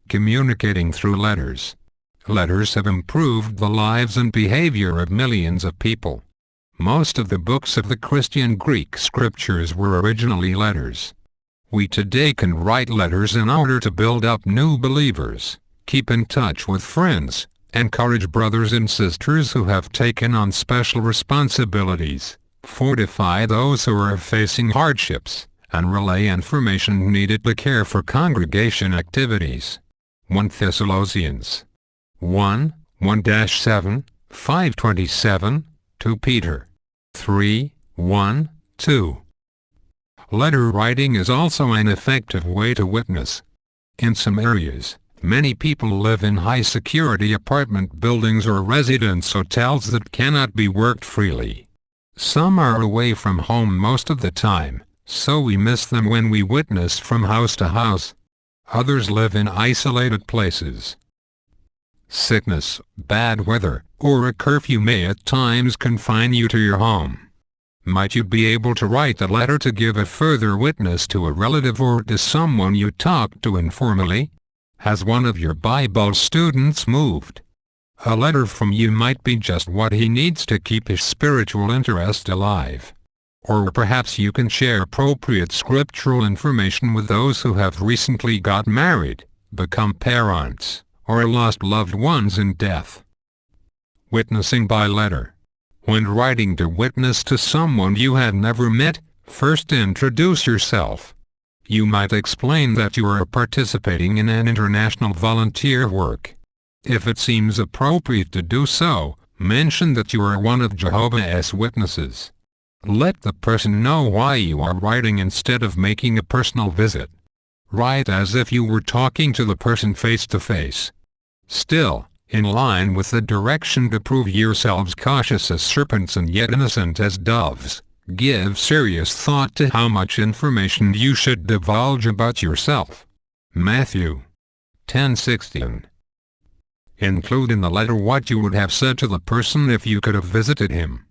Communicating through letters. Letters have improved the lives and behavior of millions of people. Most of the books of the Christian Greek scriptures were originally letters. We today can write letters in order to build up new believers, keep in touch with friends, encourage brothers and sisters who have taken on special responsibilities, fortify those who are facing hardships, and relay information needed to care for congregation activities. 1 Thessalonians 1:7, 5:27, 2 Peter 3:1-2. Letter writing is also an effective way to witness. In some areas, many people live in high-security apartment buildings or residence hotels that cannot be worked freely. Some are away from home most of the time, so we miss them when we witness from house to house. Others live in isolated places. Sickness, bad weather, or a curfew may at times confine you to your home. Might you be able to write a letter to give a further witness to a relative or to someone you talked to informally? Has one of your Bible students moved? A letter from you might be just what he needs to keep his spiritual interest alive. Or perhaps you can share appropriate scriptural information with those who have recently got married, become parents, or lost loved ones in death. Witnessing by letter. When writing to witness to someone you have never met, first introduce yourself. You might explain that you are participating in an international volunteer work. If it seems appropriate to do so, mention that you are one of Jehovah's Witnesses. Let the person know why you are writing instead of making a personal visit. Write as if you were talking to the person face to face. Still, in line with the direction to prove yourselves cautious as serpents and yet innocent as doves, give serious thought to how much information you should divulge about yourself. Matthew 10:16. Include in the letter what you would have said to the person if you could have visited him.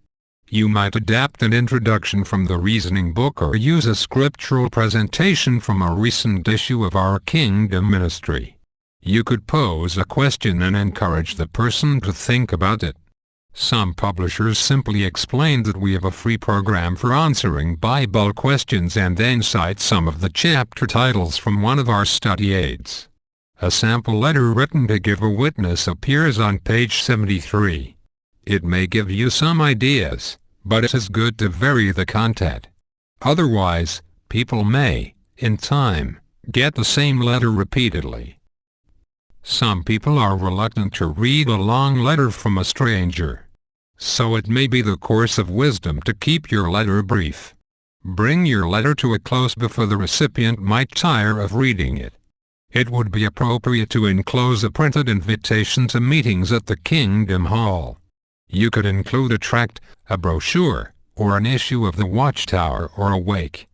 You might adapt an introduction from the Reasoning book or use a scriptural presentation from a recent issue of Our Kingdom Ministry. You could pose a question and encourage the person to think about it. Some publishers simply explain that we have a free program for answering Bible questions and then cite some of the chapter titles from one of our study aids. A sample letter written to give a witness appears on page 73. It may give you some ideas, but it is good to vary the content. Otherwise, people may, in time, get the same letter repeatedly. Some people are reluctant to read a long letter from a stranger. So it may be the course of wisdom to keep your letter brief. Bring your letter to a close before the recipient might tire of reading it. It would be appropriate to enclose a printed invitation to meetings at the Kingdom Hall. You could include a tract, a brochure, or an issue of the Watchtower or Awake,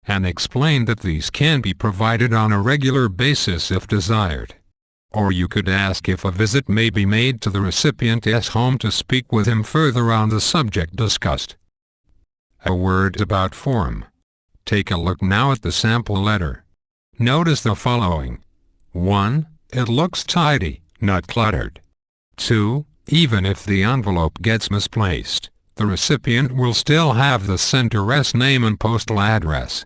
and explain that these can be provided on a regular basis if desired. Or you could ask if a visit may be made to the recipient's home to speak with him further on the subject discussed. A word about form. Take a look now at the sample letter. Notice the following. 1. It looks tidy, not cluttered. 2. Even if the envelope gets misplaced, the recipient will still have the sender's name and postal address.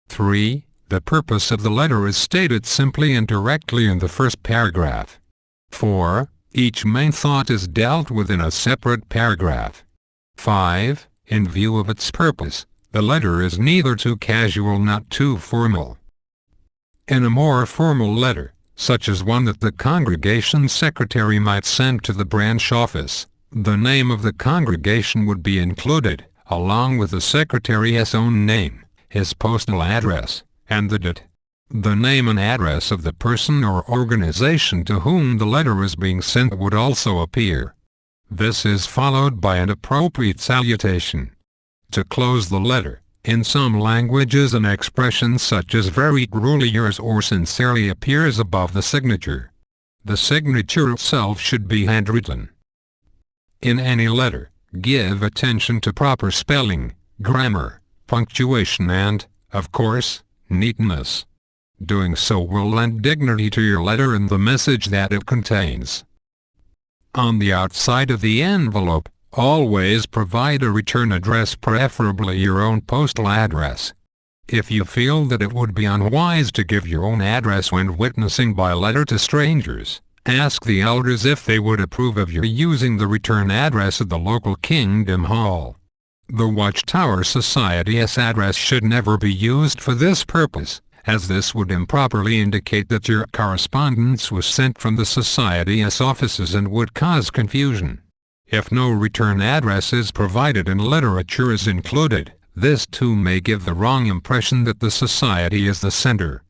3. The purpose of the letter is stated simply and directly in the first paragraph. 4. Each main thought is dealt with in a separate paragraph. 5. In view of its purpose, the letter is neither too casual nor too formal. In a more formal letter, such as one that the congregation secretary might send to the branch office, the name of the congregation would be included, along with the secretary's own name, his postal address, and the date. The name and address of the person or organization to whom the letter is being sent would also appear. This is followed by an appropriate salutation. To close the letter, in some languages an expression such as very truly yours or sincerely appears above the signature. The signature itself should be handwritten. In any letter, give attention to proper spelling, grammar, punctuation and, of course, neatness. Doing so will lend dignity to your letter and the message that it contains. On the outside of the envelope, always provide a return address, preferably your own postal address. If you feel that it would be unwise to give your own address when witnessing by letter to strangers, ask the elders if they would approve of your using the return address of the local Kingdom Hall. The Watchtower Society's address should never be used for this purpose, as this would improperly indicate that your correspondence was sent from the Society's offices and would cause confusion. If no return address is provided and literature is included, this too may give the wrong impression that the Society is the sender.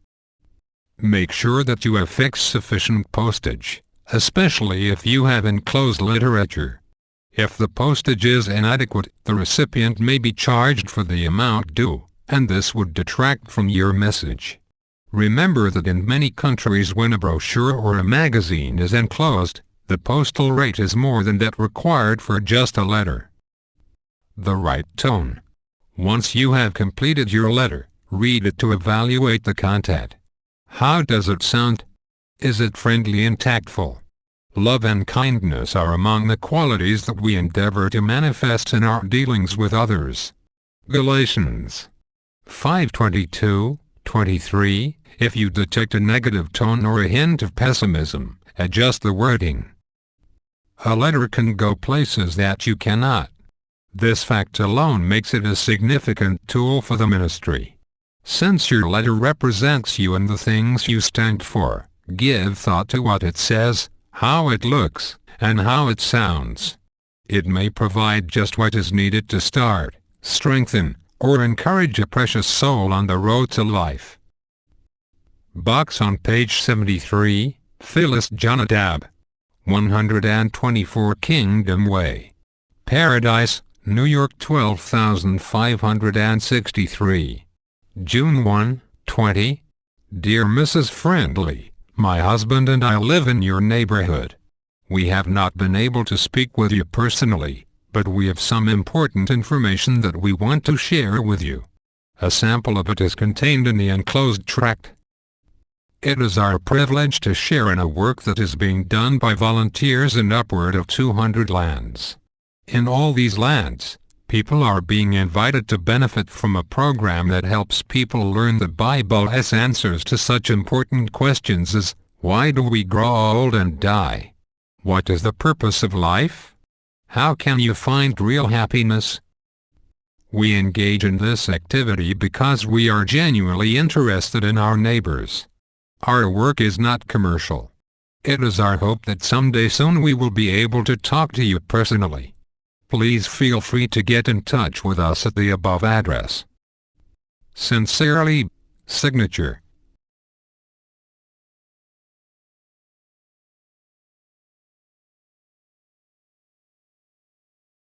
Make sure that you have fixed sufficient postage, especially if you have enclosed literature. If the postage is inadequate, the recipient may be charged for the amount due, and this would detract from your message. Remember that in many countries when a brochure or a magazine is enclosed, the postal rate is more than that required for just a letter. The right tone. Once you have completed your letter, read it to evaluate the content. How does it sound? Is it friendly and tactful? Love and kindness are among the qualities that we endeavor to manifest in our dealings with others. Galatians 5:22-23. If you detect a negative tone or a hint of pessimism, adjust the wording. A letter can go places that you cannot. This fact alone makes it a significant tool for the ministry. Since your letter represents you and the things you stand for, give thought to what it says, how it looks, and how it sounds. It may provide just what is needed to start, strengthen, or encourage a precious soul on the road to life. Box on page 73, Phyllis Jonadab, 124 Kingdom Way, Paradise, New York 12563. June 1, 20. Dear Mrs. Friendly, my husband and I live in your neighborhood. We have not been able to speak with you personally, but we have some important information that we want to share with you. A sample of it is contained in the enclosed tract. It is our privilege to share in a work that is being done by volunteers in upward of 200 lands. In all these lands, people are being invited to benefit from a program that helps people learn the Bible's answers to such important questions as, why do we grow old and die? What is the purpose of life? How can you find real happiness? We engage in this activity because we are genuinely interested in our neighbors. Our work is not commercial. It is our hope that someday soon we will be able to talk to you personally. Please feel free to get in touch with us at the above address. Sincerely, Signature.